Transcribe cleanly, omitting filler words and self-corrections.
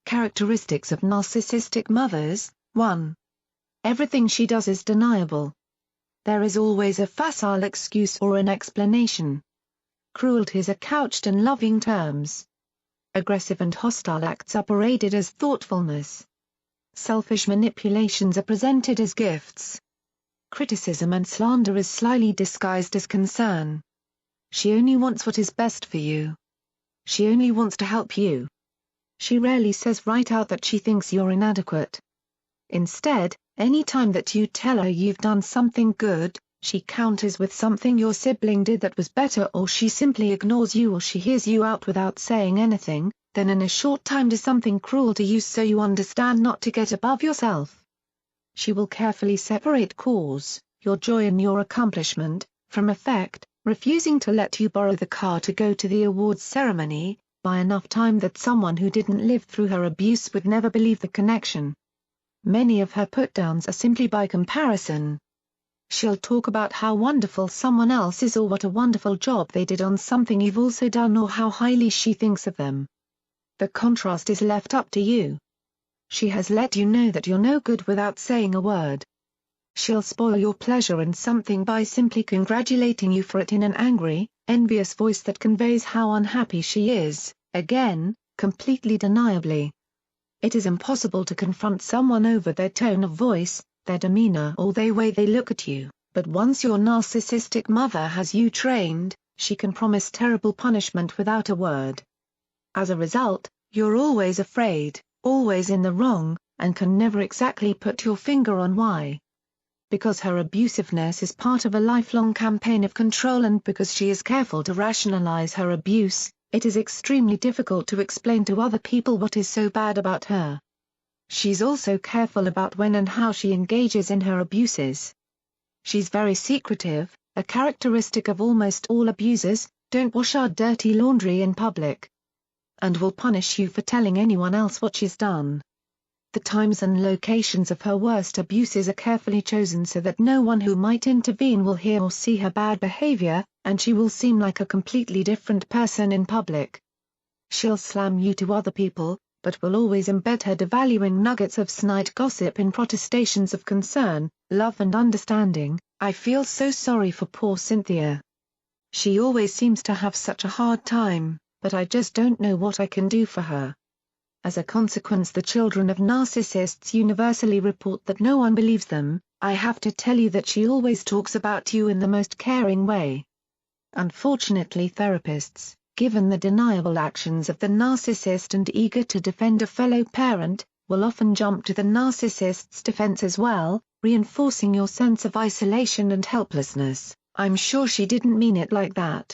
Characteristics of narcissistic mothers. 1. Everything she does is deniable. There is always a facile excuse or an explanation. Cruelties are couched in loving terms. Aggressive and hostile acts are paraded as thoughtfulness. Selfish manipulations are presented as gifts. Criticism and slander is slyly disguised as concern. She only wants what is best for you. She only wants to help you. She rarely says right out that she thinks you're inadequate. Instead, any time that you tell her you've done something good, she counters with something your sibling did that was better, or she simply ignores you, or she hears you out without saying anything, then in a short time does something cruel to you so you understand not to get above yourself. She will carefully separate cause, your joy and your accomplishment, from effect, refusing to let you borrow the car to go to the awards ceremony, by enough time that someone who didn't live through her abuse would never believe the connection. Many of her put-downs are simply by comparison. She'll talk about how wonderful someone else is, or what a wonderful job they did on something you've also done, or how highly she thinks of them. The contrast is left up to you. She has let you know that you're no good without saying a word. She'll spoil your pleasure in something by simply congratulating you for it in an angry, envious voice that conveys how unhappy she is, again, completely deniably. It is impossible to confront someone over their tone of voice, their demeanor, or the way they look at you, but once your narcissistic mother has you trained, she can promise terrible punishment without a word. As a result, you're always afraid, always in the wrong, and can never exactly put your finger on why. Because her abusiveness is part of a lifelong campaign of control, and because she is careful to rationalize her abuse, it is extremely difficult to explain to other people what is so bad about her. She's also careful about when and how she engages in her abuses. She's very secretive, a characteristic of almost all abusers, don't wash our dirty laundry in public. And will punish you for telling anyone else what she's done. The times and locations of her worst abuses are carefully chosen so that no one who might intervene will hear or see her bad behavior, and she will seem like a completely different person in public. She'll slam you to other people, but will always embed her devaluing nuggets of snide gossip in protestations of concern, love and understanding. I feel so sorry for poor Cynthia. She always seems to have such a hard time, but I just don't know what I can do for her. As a consequence, the children of narcissists universally report that no one believes them. I have to tell you that she always talks about you in the most caring way. Unfortunately, therapists, given the deniable actions of the narcissist and eager to defend a fellow parent, will often jump to the narcissist's defense as well, reinforcing your sense of isolation and helplessness. I'm sure she didn't mean it like that.